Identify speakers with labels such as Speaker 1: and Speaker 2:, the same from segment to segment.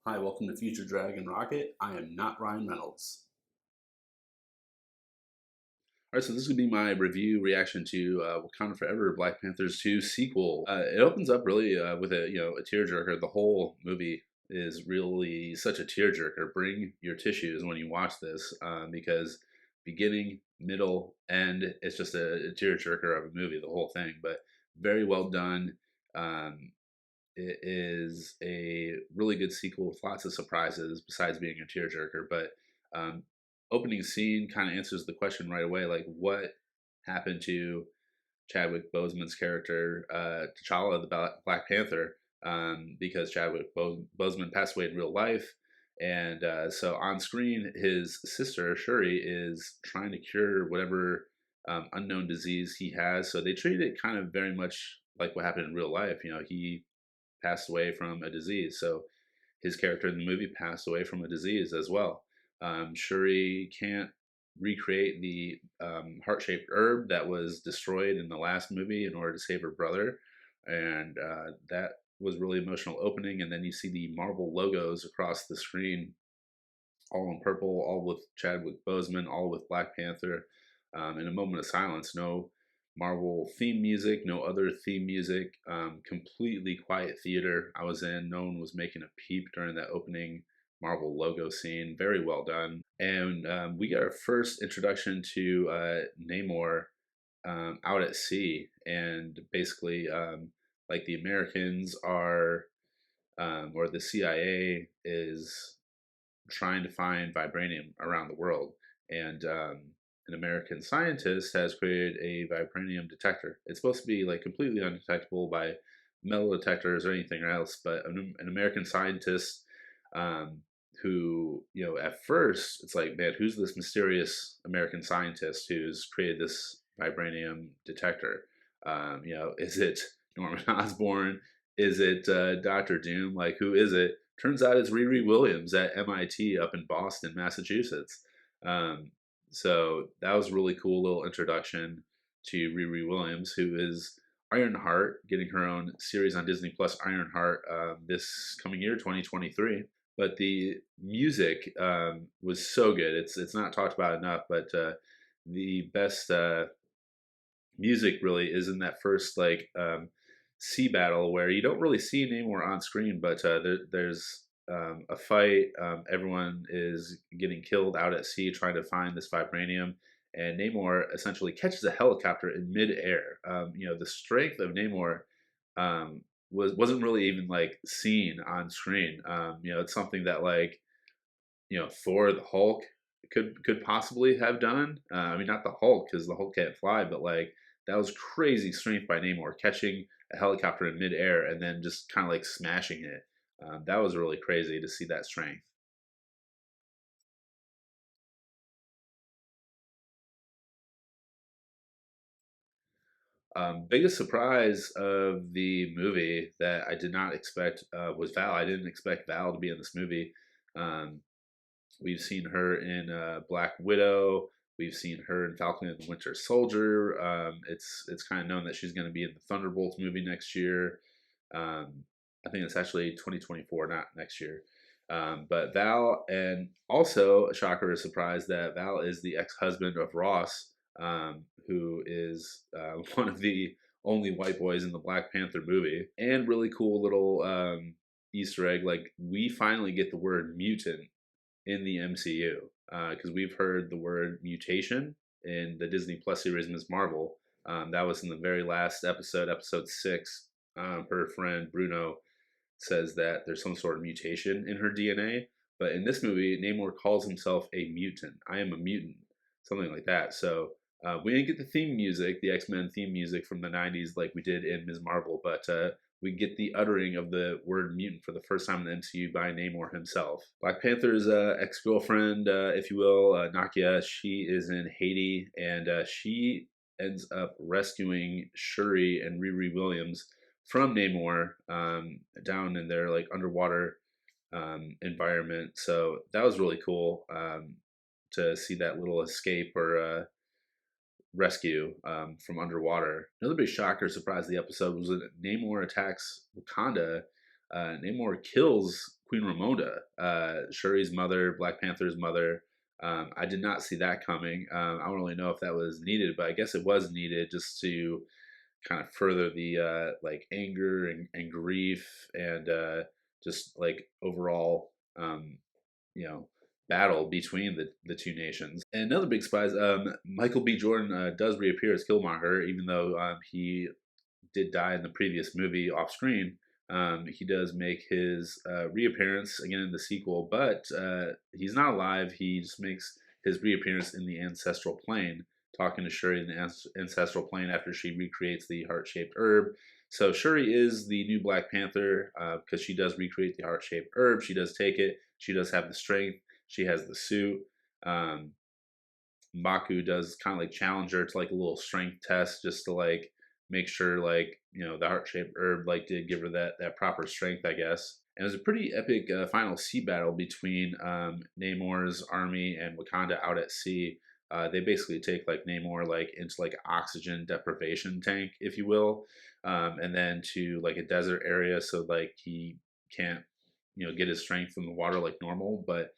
Speaker 1: Hi, welcome to Future Dragon Rocket. I am not Ryan Reynolds. All right, so this is going to be my review reaction to Wakanda Forever, Black Panther's 2 sequel. It opens up really with a tearjerker. The whole movie is really such a tearjerker. Bring your tissues when you watch this because beginning, middle, end, it's just a tearjerker of a movie, the whole thing. But very well done. Um, it is a really good sequel with lots of surprises besides being a tearjerker. But um, opening scene kind of answers the question right away, like what happened to Chadwick Boseman's character, T'Challa, the Black Panther, because Chadwick Boseman passed away in real life. And so on screen, his sister, Shuri, is trying to cure whatever unknown disease he has. So they treat it kind of very much like what happened in real life. He passed away from a disease. So his character in the movie passed away from a disease as well. Shuri can't recreate the heart-shaped herb that was destroyed in the last movie in order to save her brother, and that was really emotional opening. And then you see the Marvel logos across the screen, all in purple, all with Chadwick Boseman, all with Black Panther. In a moment of silence, no Marvel theme music, no other theme music, completely quiet theater I was in. No one was making a peep during that opening Marvel logo scene. Very well done. And we got our first introduction to Namor out at sea. And basically, like the Americans are, or the CIA is trying to find vibranium around the world. And an American scientist has created a vibranium detector. It's supposed to be like completely undetectable by metal detectors or anything else, but an American scientist um, who, at first it's like, man, who's this mysterious American scientist who's created this vibranium detector? Is it Norman Osborn? Is it Dr. Doom? Like, who is it? Turns out it's Riri Williams at MIT up in Boston, Massachusetts. Um, so that was a really cool little introduction to Riri Williams, who is Ironheart, getting her own series on Disney Plus, Ironheart, this coming year, 2023. But the music was so good. It's not talked about enough, but the best music really is in that first sea battle where you don't really see Namor on screen, but there's a fight. Everyone is getting killed out at sea trying to find this vibranium, and Namor essentially catches a helicopter in midair. The strength of Namor wasn't really even like seen on screen. It's something that Thor, the Hulk, could possibly have done. I mean, not the Hulk because the Hulk can't fly, but like that was crazy strength by Namor catching a helicopter in midair and then just kind of like smashing it. That was really crazy to see that strength. Biggest surprise of the movie that I did not expect was Val. I didn't expect Val to be in this movie. Um, We've seen her in Black Widow. We've seen her in Falcon and the Winter Soldier. It's kind of known that she's going to be in the Thunderbolts movie next year. I think it's actually 2024, not next year. But Val, and also a shocker, a surprise that Val is the ex-husband of Ross, who is one of the only white boys in the Black Panther movie. And really cool little Easter egg, like we finally get the word mutant in the MCU because we've heard the word mutation in the Disney Plus series Ms. Marvel. That was in the very last episode, episode 6. Her friend Bruno says that there's some sort of mutation in her DNA. But in this movie, Namor calls himself a mutant. I am a mutant, something like that. So we didn't get the theme music, the X-Men theme music from the 90s like we did in Ms. Marvel, but we get the uttering of the word mutant for the first time in the MCU by Namor himself. Black Panther's ex-girlfriend, if you will, Nakia, she is in Haiti, and she ends up rescuing Shuri and Riri Williams from Namor down in their like underwater environment. So that was really cool to see that little escape or rescue from underwater. Another big shocker, surprise of the episode was that Namor attacks Wakanda. Namor kills Queen Ramonda, Shuri's mother, Black Panther's mother. I did not see that coming. I don't really know if that was needed, but I guess it was needed just to kind of further the like anger and grief and just like overall you know battle between the two nations. And another big surprise, Michael B. Jordan does reappear as Killmonger, even though he did die in the previous movie off screen. He does make his reappearance again in the sequel, but he's not alive. He just makes his reappearance in the ancestral plane, talking to Shuri in the ancestral plane after she recreates the heart shaped herb. So Shuri is the new Black Panther because she does recreate the heart shaped herb. She does take it. She does have the strength. She has the suit. Um, Mbaku does kind of like challenge her to like a little strength test just to like make sure like the heart shaped herb like did give her that proper strength, I guess. And it was a pretty epic final sea battle between Namor's army and Wakanda out at sea. They basically take like Namor like into like an oxygen deprivation tank, if you will, and then to like a desert area so like he can't get his strength from the water like normal. But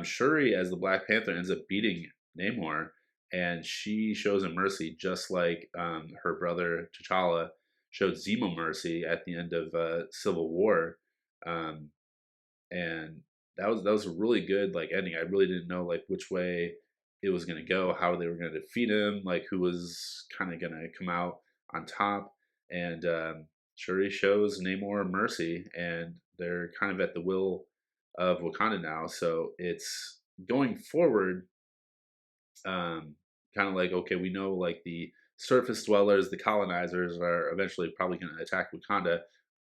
Speaker 1: Shuri as the Black Panther ends up beating Namor, and she shows him mercy, just like her brother T'Challa showed Zemo mercy at the end of Civil War, um, and that was a really good like ending. I really didn't know like which way it was going to go, how they were going to defeat him, like who was kind of going to come out on top, and Shuri shows Namor mercy, and they're kind of at the will of Wakanda now. So it's going forward kind of like, okay, we know like the surface dwellers, the colonizers are eventually probably going to attack Wakanda.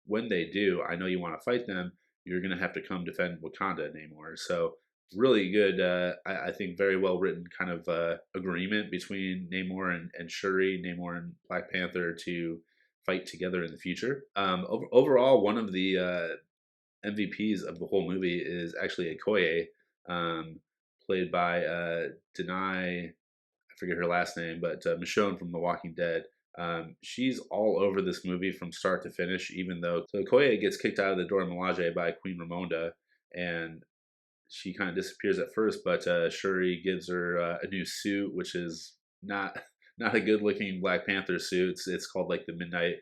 Speaker 1: When they do, I know you want to fight them. You're going to have to come defend Wakanda Namor. So really good, I think very well written kind of agreement between Namor and Shuri, Namor and Black Panther to fight together in the future. Overall, one of the MVPs of the whole movie is actually Okoye, um, played by Denai, I forget her last name, but Michonne from The Walking Dead. She's all over this movie from start to finish, even though so Okoye gets kicked out of the Dora Milaje by Queen Ramonda, and she kind of disappears at first, but Shuri gives her a new suit, which is not not a good looking Black Panther suit. It's called like the Midnight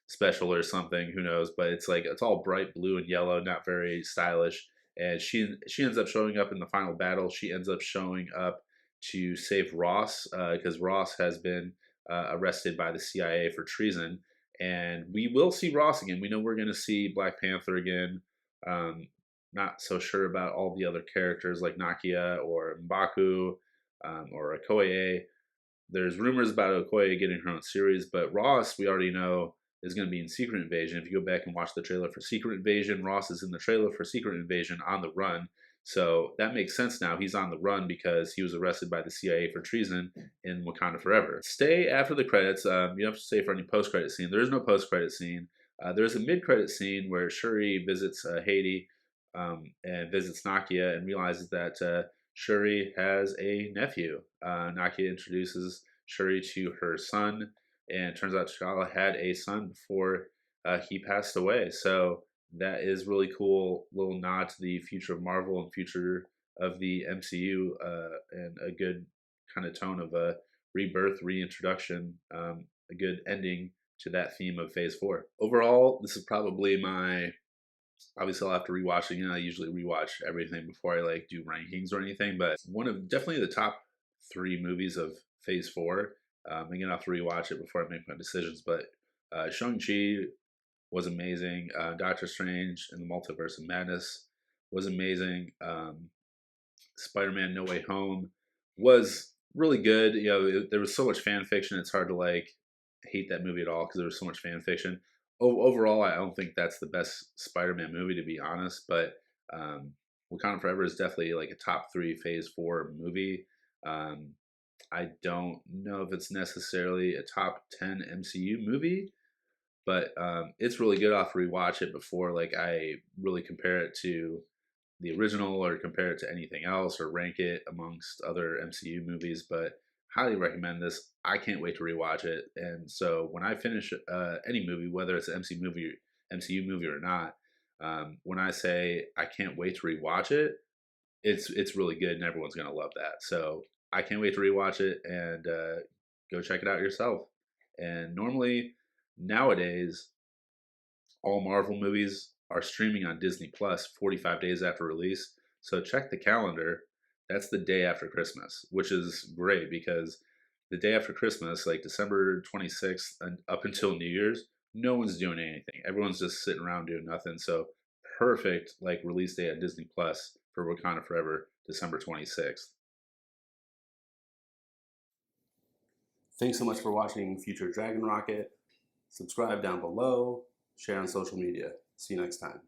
Speaker 1: Special or something. Who knows? But it's like it's all bright blue and yellow, not very stylish. And she ends up showing up in the final battle. She ends up showing up to save Ross because Ross has been arrested by the CIA for treason. And we will see Ross again. We know we're going to see Black Panther again. Um, Not so sure about all the other characters like Nakia or Mbaku or Okoye. There's rumors about Okoye getting her own series, but Ross, we already know, is going to be in Secret Invasion. If you go back and watch the trailer for Secret Invasion, Ross is in the trailer for Secret Invasion on the run. So that makes sense now. He's on the run because he was arrested by the CIA for treason in Wakanda Forever. Stay after the credits. You don't have to stay for any post-credit scene. There is no post-credit scene. There's a mid-credit scene where Shuri visits Haiti and visits Nakia and realizes that Shuri has a nephew. Nakia introduces Shuri to her son, and it turns out T'Challa had a son before he passed away. So that is really cool. Little nod to the future of Marvel and future of the MCU, and a good kind of tone of a rebirth, reintroduction, a good ending to that theme of Phase 4. Overall, this is probably my obviously I'll have to rewatch it. I usually rewatch everything before I like do rankings or anything, but one of definitely the top three movies of Phase 4. Again, I'll have to rewatch it before I make my decisions, but Shang-Chi was amazing. Doctor Strange and the Multiverse of Madness was amazing. Spider-Man: No Way Home was really good. There was so much fan fiction. It's hard to like hate that movie at all because there was so much fan fiction. Overall, I don't think that's the best Spider-Man movie to be honest. But Wakanda Forever is definitely like a top three Phase 4 movie. Um, I don't know if it's necessarily a top 10 MCU movie, but it's really good. I'll have to rewatch it before like I really compare it to the original or compare it to anything else or rank it amongst other MCU movies, but highly recommend this. I can't wait to rewatch it. And so when I finish any movie, whether it's an MCU movie or not, When I say I can't wait to rewatch it, it's really good and everyone's gonna love that. So I can't wait to rewatch it and go check it out yourself. And normally nowadays, all Marvel movies are streaming on Disney Plus 45 days after release. So check the calendar. That's the day after Christmas, which is great because the day after Christmas, like December 26th and up until New Year's, no one's doing anything. Everyone's just sitting around doing nothing. So perfect like release day at Disney Plus for Wakanda Forever, December 26th. Thanks so much for watching Future Dragon Rocket. Subscribe down below, share on social media. See you next time.